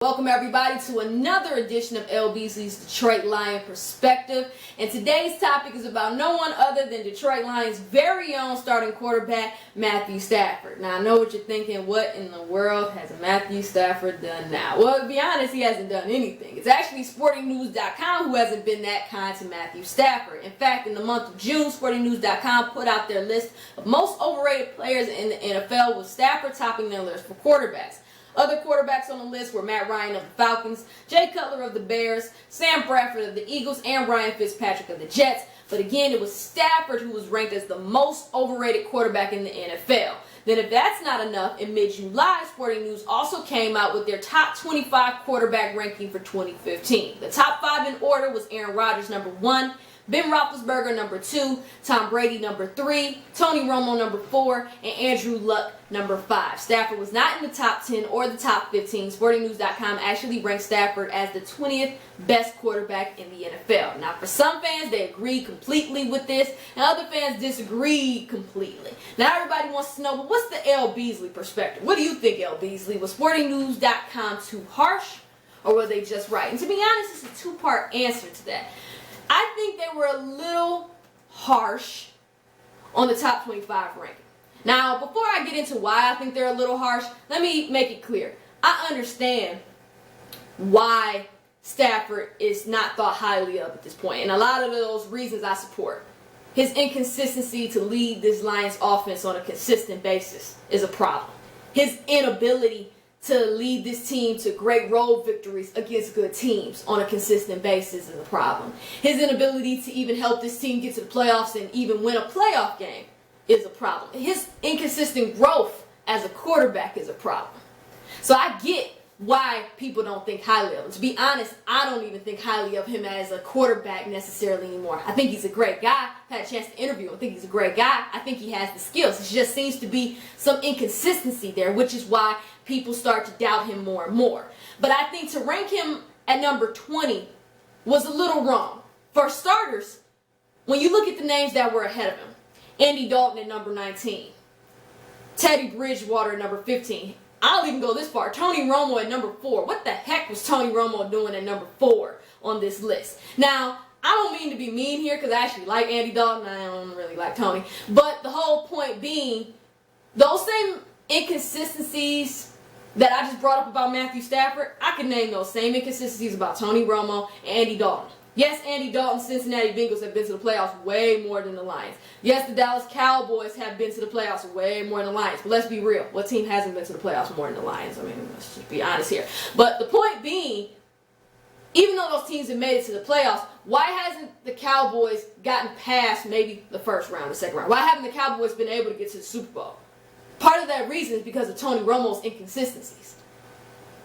Welcome everybody to another edition of L. Beasley's Detroit Lion Perspective. And today's topic is about no one other than Detroit Lions' very own starting quarterback, Matthew Stafford. Now I know what you're thinking, what in the world has Matthew Stafford done now? Well, to be honest, he hasn't done anything. It's actually SportingNews.com who hasn't been that kind to Matthew Stafford. In fact, in the month of June, SportingNews.com put out their list of most overrated players in the NFL, with Stafford topping their list for quarterbacks. Other quarterbacks on the list were Matt Ryan of the Falcons, Cutler of the Bears, Sam Bradford of the Eagles, and Ryan Fitzpatrick of the Jets. But again, it was Stafford who was ranked as the most overrated quarterback in the NFL. Then if that's not enough, in mid-July, Sporting News also came out with their top 25 quarterback ranking for 2015. The top 5 in order was Aaron Rodgers, number 1, Ben Roethlisberger, number 2, Tom Brady, number 3, Tony Romo, number 4, and Andrew Luck, number 5. Stafford was not in the top 10 or the top 15. SportingNews.com actually ranked Stafford as the 20th best quarterback in the NFL. Now, for some fans, they agree completely with this, and other fans disagree completely. Now, everybody wants to know, well, what's the L. Beasley perspective? What do you think, L. Beasley? Was SportingNews.com too harsh, or were they just right? And to be honest, it's a two-part answer to that. I think they were a little harsh on the top 25 ranking. Now, before I get into why I think they're a little harsh, let me make it clear. I understand why Stafford is not thought highly of at this point, and a lot of those reasons I support. His inconsistency to lead this Lions offense on a consistent basis is a problem. His inability to lead this team to great road victories against good teams on a consistent basis is a problem. His inability to even help this team get to the playoffs and even win a playoff game is a problem. His inconsistent growth as a quarterback is a problem. So I get why people don't think highly of him. To be honest, I don't even think highly of him as a quarterback necessarily anymore. I think he's a great guy. I had a chance to interview him. I think he's a great guy. I think he has the skills. It just seems to be some inconsistency there, which is why people start to doubt him more and more. But I think to rank him at number 20 was a little wrong. For starters, when you look at the names that were ahead of him, Andy Dalton at number 19, Teddy Bridgewater at number 15. I'll even go this far. Tony Romo at number 4. What the heck was Tony Romo doing at number 4 on this list? Now, I don't mean to be mean here because I actually like Andy Dalton. I don't really like Tony. But the whole point being, those same inconsistencies that I just brought up about Matthew Stafford, I can name those same inconsistencies about Tony Romo and Andy Dalton. Yes, Andy Dalton's Cincinnati Bengals have been to the playoffs way more than the Lions. Yes, the Dallas Cowboys have been to the playoffs way more than the Lions. But let's be real. What team hasn't been to the playoffs more than the Lions? I mean, let's just be honest here. But the point being, even though those teams have made it to the playoffs, why hasn't the Cowboys gotten past maybe the first round, the second round? Why haven't the Cowboys been able to get to the Super Bowl? Part of that reason is because of Tony Romo's inconsistencies.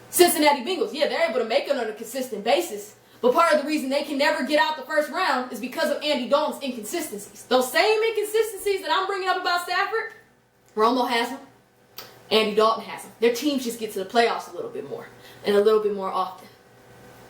Cincinnati Bengals, yeah, they're able to make it on a consistent basis. But part of the reason they can never get out the first round is because of Andy Dalton's inconsistencies. Those same inconsistencies that I'm bringing up about Stafford, Romo has them, Andy Dalton has them. Their teams just get to the playoffs a little bit more and a little bit more often.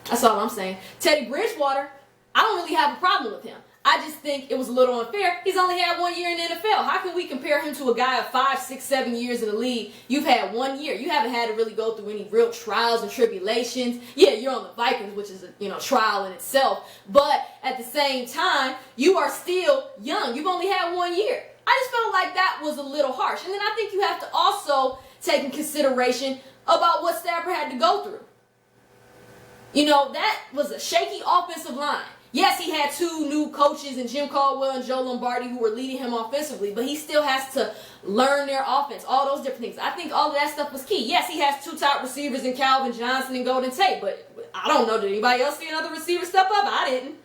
That's all I'm saying. Teddy Bridgewater, I don't really have a problem with him. I just think it was a little unfair. He's only had 1 year in the NFL. How can we compare him to a guy of 5, 6, 7 years in the league? You've had 1 year. You haven't had to really go through any real trials and tribulations. Yeah, you're on the Vikings, which is a trial in itself. But at the same time, you are still young. You've only had 1 year. I just felt like that was a little harsh. And then I think you have to also take in consideration about what Stafford had to go through. That was a shaky offensive line. Yes, he had 2 new coaches in Jim Caldwell and Joe Lombardi who were leading him offensively, but he still has to learn their offense, all those different things. I think all of that stuff was key. Yes, he has 2 top receivers in Calvin Johnson and Golden Tate, but I don't know, did anybody else see another receiver step up? I didn't.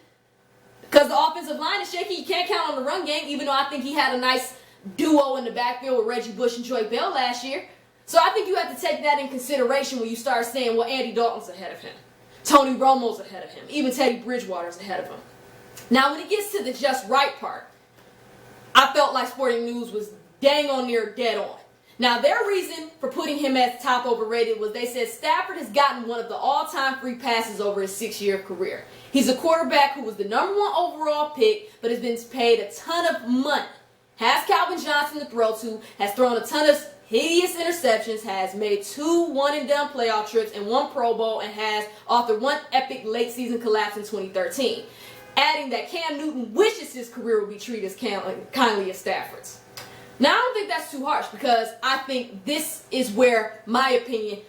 Because the offensive line is shaky, you can't count on the run game, even though I think he had a nice duo in the backfield with Reggie Bush and Troy Bell last year. So I think you have to take that in consideration when you start saying, well, Andy Dalton's ahead of him. Tony Romo's ahead of him. Even Teddy Bridgewater's ahead of him. Now, when it gets to the just right part, I felt like Sporting News was dang on near dead on. Now, their reason for putting him as top overrated was they said Stafford has gotten one of the all-time free passes over his 6-year career. He's a quarterback who was the number 1 overall pick, but has been paid a ton of money. Has Calvin Johnson to throw to, has thrown a ton of hideous interceptions, has made 2 one-and-done playoff trips and 1 Pro Bowl, and has authored 1 epic late-season collapse in 2013. Adding that Cam Newton wishes his career would be treated as kindly as Stafford's. Now, I don't think that's too harsh, because I think this is where my opinion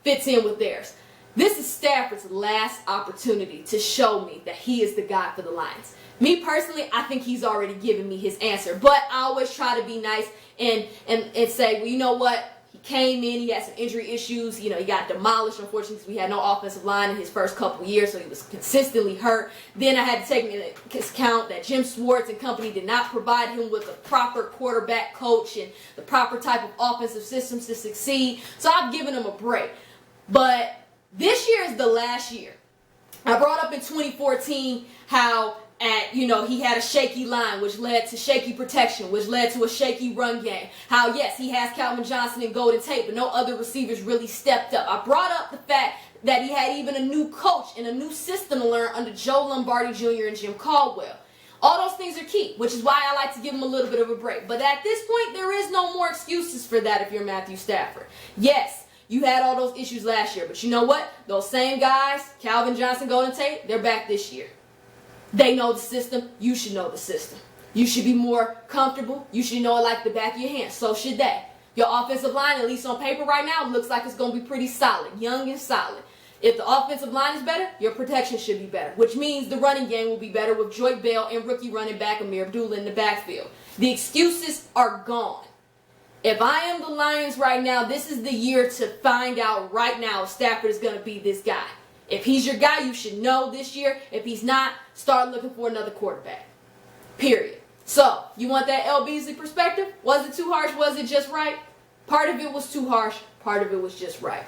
fits in with theirs. This is Stafford's last opportunity to show me that he is the guy for the Lions. Me personally, I think he's already given me his answer, but I always try to be nice and say, well, you know what? He came in, he had some injury issues, he got demolished, unfortunately, because we had no offensive line in his first couple of years, so he was consistently hurt. Then I had to take into account that Jim Schwartz and company did not provide him with a proper quarterback coach and the proper type of offensive systems to succeed, so I've given him a break. But this year is the last year. I brought up in 2014 how he had a shaky line, which led to shaky protection, which led to a shaky run game. How, yes, he has Calvin Johnson and Golden Tate, but no other receivers really stepped up. I brought up the fact that he had even a new coach and a new system to learn under Joe Lombardi Jr. and Jim Caldwell. All those things are key, which is why I like to give him a little bit of a break. But at this point, there is no more excuses for that if you're Matthew Stafford. Yes, you had all those issues last year, but you know what? Those same guys, Calvin Johnson, Golden Tate, they're back this year. They know the system. You should know the system. You should be more comfortable. You should know it like the back of your hand. So should they. Your offensive line, at least on paper right now, looks like it's going to be pretty solid, young and solid. If the offensive line is better, your protection should be better, which means the running game will be better with Joy Bell and rookie running back Amir Abdullah in the backfield. The excuses are gone. If I am the Lions right now, this is the year to find out right now if Stafford is going to be this guy. If he's your guy, you should know this year. If he's not, start looking for another quarterback. Period. So, you want that L. Beasley perspective? Was it too harsh? Was it just right? Part of it was too harsh. Part of it was just right.